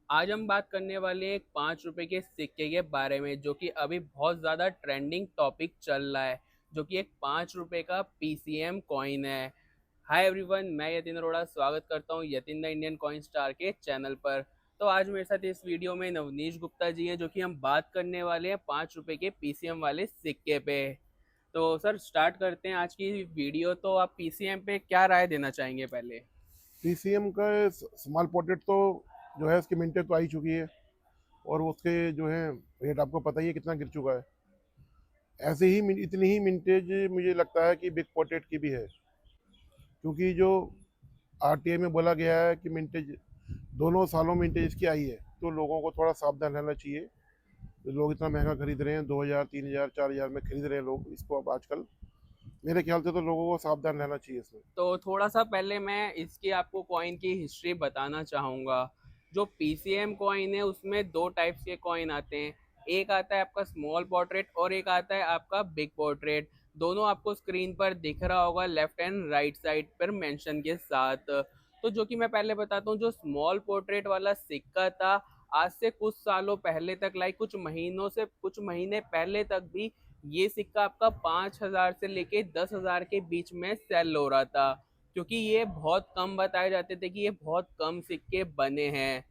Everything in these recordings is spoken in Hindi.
आज हम बात करने वाले हैं एक 5 रुपए के सिक्के के बारे में, जो कि अभी बहुत ज़्यादा ट्रेंडिंग टॉपिक चल रहा है, जो कि एक 5 रुपए का पीसीएम कॉइन है। हाय एवरीवन, मैं यतिन अरोड़ा स्वागत करता हूँ Yatin the Indian coin star के चैनल पर। तो आज मेरे साथ इस वीडियो में नवनीश गुप्ता जी हैं, जो कि हम बात करने वाले हैं 5 रुपए के पीसीएम वाले सिक्के पे। तो सर स्टार्ट करते हैं आज की वीडियो। तो आप पीसीएम पे क्या राय देना चाहेंगे पहले? पीसीएम का स्मॉल पोर्ट्रेट तो जो है उसकी मिनटें तो आ ही चुकी है। और उसके जो है रेट आपको पता ही है कितना गिर चुका है। ऐसे ही इतनी ही मिनटेज मुझे लगता है कि बिग पोर्ट्रेट की भी है, क्योंकि जो आरटीआई में बोला गया है कि मिनटेज दोनों सालों में मिनटेज इसकी आई है, तो लोगों को थोड़ा सावधान रहना चाहिए। तो लोग इतना महंगा खरीद रहे हैं, 2000 3000 4000 में खरीद रहे हैं लोग इसको अब आजकल। मेरे ख्याल से तो लोगों को सावधान रहना चाहिए इसमें। तो थोड़ा सा पहले मैं इसकी आपको कॉइन की हिस्ट्री बताना चाहूँगा। जो पीसीएम कॉइन है उसमें दो टाइप्स के कॉइन आते हैं। एक आता है आपका स्मॉल पोर्ट्रेट और एक आता है आपका बिग पोर्ट्रेट। दोनों आपको स्क्रीन पर दिख रहा होगा लेफ्ट एंड राइट साइड पर मेंशन के साथ। तो जो कि मैं पहले बताता हूँ, जो स्मॉल पोर्ट्रेट वाला सिक्का था, आज से कुछ सालों पहले तक, लाइक कुछ महीनों से कुछ महीने पहले तक भी ये सिक्का आपका 5,000 से लेके 10,000 के बीच में सेल हो रहा था, क्योंकि ये बहुत कम बताए जाते थे कि ये बहुत कम सिक्के बने हैं।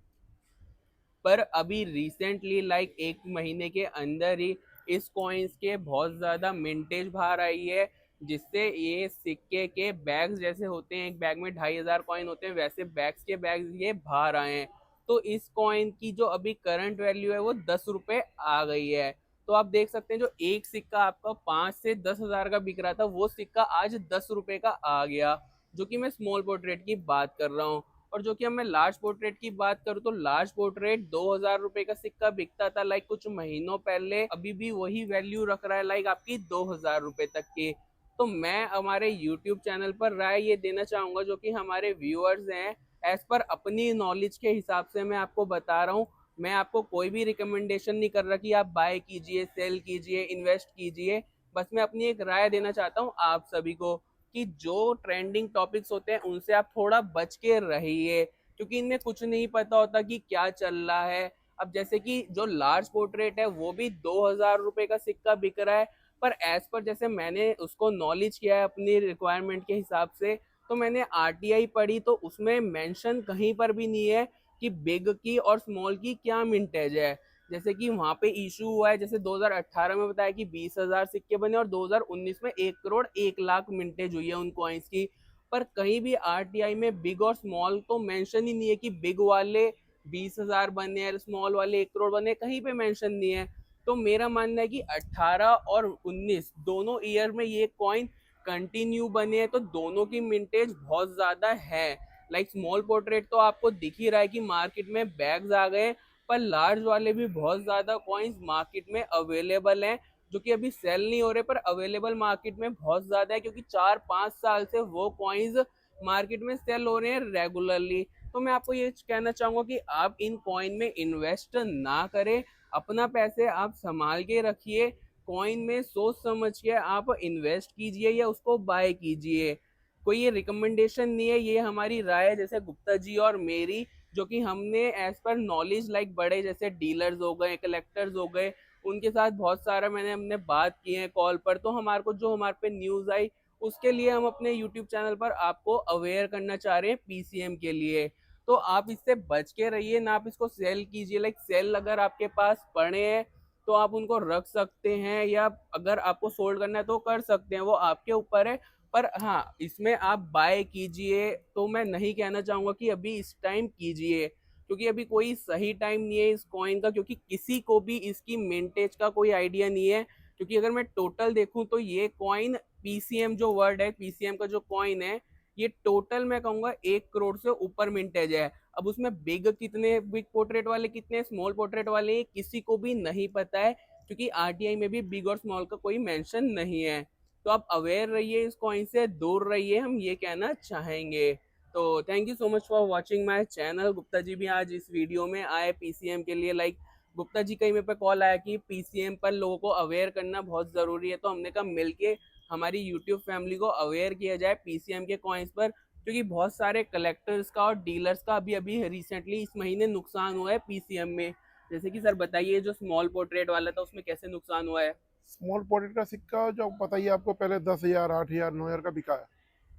पर अभी रिसेंटली लाइक एक महीने के अंदर ही इस कॉइन्स के बहुत ज़्यादा मिंटेज बाहर आई है, जिससे ये सिक्के के बैग्स जैसे होते हैं, एक बैग में 2,500 कॉइन होते हैं, वैसे बैग्स के बैग्स ये बाहर आए हैं। तो इस कॉइन की जो अभी करंट वैल्यू है वो 10 रुपये आ गई है। तो आप देख सकते हैं, जो एक सिक्का आपका 5 से 10,000 का बिक रहा था, वो सिक्का आज 10 रुपये का आ गया, जो कि मैं स्मॉल पोर्ट्रेट की बात कर रहा हूँ। और जो कि अब मैं लार्ज पोर्ट्रेट की बात करूँ, तो लार्ज पोर्ट्रेट 2,000 रुपए का सिक्का बिकता था लाइक कुछ महीनों पहले, अभी भी वही वैल्यू रख रहा है लाइक आपकी 2,000 रुपए तक की। तो मैं हमारे यूट्यूब चैनल पर राय ये देना चाहूंगा, जो कि हमारे व्यूअर्स हैं, एज पर अपनी नॉलेज के हिसाब से मैं आपको बता रहा हूँ। मैं आपको कोई भी रिकमेंडेशन नहीं कर रहा कि आप बाय कीजिए, सेल कीजिए, इन्वेस्ट कीजिए। बस मैं अपनी एक राय देना चाहता हूँ आप सभी को कि जो ट्रेंडिंग टॉपिक्स होते हैं उनसे आप थोड़ा बच के रहिए, क्योंकि इनमें कुछ नहीं पता होता कि क्या चल रहा है। अब जैसे कि जो लार्ज पोर्ट्रेट है वो भी 2,000 रुपए का सिक्का बिक रहा है, पर एज पर जैसे मैंने उसको नॉलेज किया है अपनी रिक्वायरमेंट के हिसाब से, तो मैंने आरटीआई पढ़ी, तो उसमें मेंशन कहीं पर भी नहीं है कि बिग की और स्मॉल की क्या मिंटेज है। जैसे कि वहां पे इशू हुआ है, जैसे 2018 में बताया कि 20,000 सिक्के बने और 2019 में 1 करोड़ 1 लाख मिंटेज हुई है उन कॉइन्स की। पर कहीं भी आरटीआई में बिग और स्मॉल तो मेंशन ही नहीं है कि बिग वाले 20,000 बने हैं, स्मॉल वाले 1 करोड़ बने, कहीं पे मेंशन नहीं है। तो मेरा मानना है कि 18 और 19 दोनों ईयर में ये कॉइन कंटिन्यू बने हैं, तो दोनों की मिंटेज बहुत ज्यादा है। लाइक स्मॉल पोर्ट्रेट तो आपको दिख ही रहा है कि मार्केट में बैग्स आ गए, पर लार्ज वाले भी बहुत ज्यादा कॉइन्स मार्केट में अवेलेबल हैं, जो कि अभी सेल नहीं हो रहे पर अवेलेबल मार्केट में बहुत ज्यादा है, क्योंकि 4-5 साल से वो कॉइन्स मार्केट में सेल हो रहे हैं रेगुलरली। तो मैं आपको ये कहना चाहूंगा कि आप इन कॉइन में इन्वेस्ट ना करें, अपना पैसे आप संभाल के रखिए। कॉइन में सोच समझ के आप इन्वेस्ट कीजिए या उसको बाय कीजिए। कोई ये रिकमेंडेशन नहीं है, ये हमारी राय है, जैसे गुप्ता जी और मेरी, जो कि हमने एज पर नॉलेज लाइक बड़े जैसे डीलर्स हो गए, कलेक्टर्स हो गए, उनके साथ बहुत सारा मैंने हमने बात की है कॉल पर, तो हमारे को जो हमारे पे न्यूज आई उसके लिए हम अपने यूट्यूब चैनल पर आपको अवेयर करना चाह रहे हैं पीसीएम के लिए। तो आप इससे बच के रहिए ना, आप इसको सेल कीजिए। लाइक सेल अगर आपके पास पड़े हैं तो आप उनको रख सकते हैं, या अगर आपको सोल्ड करना है तो कर सकते हैं, वो आपके ऊपर है। पर हाँ, इसमें आप बाय कीजिए तो मैं नहीं कहना चाहूंगा कि अभी इस टाइम कीजिए, क्योंकि अभी कोई सही टाइम नहीं है इस कॉइन का, क्योंकि किसी को भी इसकी मिंटेज का कोई आइडिया नहीं है। क्योंकि अगर मैं टोटल देखूं तो ये कॉइन पीसीएम जो वर्ड है, पीसीएम का जो कॉइन है, ये टोटल मैं कहूंगा 1 करोड़ से ऊपर मिंटेज है। अब उसमें बिग कितने, बिग पोर्ट्रेट वाले कितने, स्मॉल पोर्ट्रेट वाले किसी को भी नहीं पता है, क्योंकि आरटीआई में भी बिग और स्मॉल का कोई मेंशन नहीं है। तो आप अवेयर रहिए, इस कॉइन से दूर रहिए, हम ये कहना चाहेंगे। तो thank you so much for watching my channel. Gupta ji भी आज इस वीडियो में आए पीसीएम के लिए। लाइक गुप्ता जी का ही मेरे पे कॉल आया कि पीसीएम पर लोगों को अवेयर करना बहुत ज़रूरी है, तो हमने कहा मिलके हमारी यूट्यूब फैमिली को अवेयर किया जाए पीसीएम के कॉइन्स पर, क्योंकि बहुत सारे कलेक्टर्स का और डीलर्स का अभी अभी रिसेंटली इस महीने नुकसान हुआ है पीसीएम में। जैसे कि सर बताइए, जो स्मॉल पोर्ट्रेट वाला था उसमें कैसे नुकसान हुआ है? स्मॉल पोर्ट्रेट का सिक्का जो पता ही है आपको, पहले 10,000, 8,000, 9,000 का बिका है।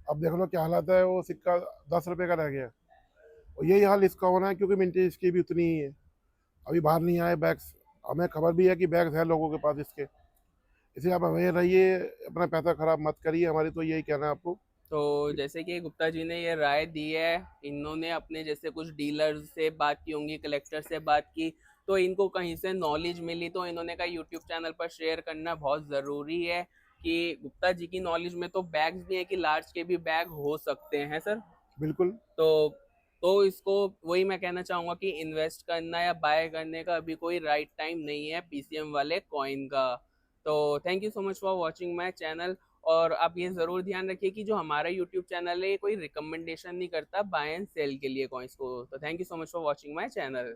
अब देख लो क्या हालत है, वो सिक्का 10 रुपए का रह गया है। और यही हाल इसका होना है, क्योंकि मिंटेज इसकी भी उतनी ही है। अभी बाहर नहीं आए बैग्स, हमें खबर भी है कि बैग्स है लोगों के पास इसके। इसलिए आप अवेयर रहिए, अपना पैसा खराब मत करिए, हमारी तो यही कहना है आपको। तो जैसे कि गुप्ता जी ने ये राय दी है, इन्होंने अपने जैसे कुछ डीलर से बात की होंगी, कलेक्टर से बात की, तो इनको कहीं से नॉलेज मिली, तो इन्होंने कहा यूट्यूब चैनल पर शेयर करना बहुत ज़रूरी है कि गुप्ता जी की नॉलेज में तो बैग्स भी है कि लार्ज के भी बैग हो सकते हैं सर। बिल्कुल। तो इसको वही मैं कहना चाहूँगा कि इन्वेस्ट करना या बाय करने का अभी कोई राइट टाइम नहीं है पीसीएम वाले कॉइन का। तो thank you so much for watching my channel. और आप ये ज़रूर ध्यान रखिए कि जो हमारा यूट्यूब चैनल है ये कोई रिकमेंडेशन नहीं करता बाय एंड सेल के लिए कॉइन्स को। तो thank you so much for watching my channel.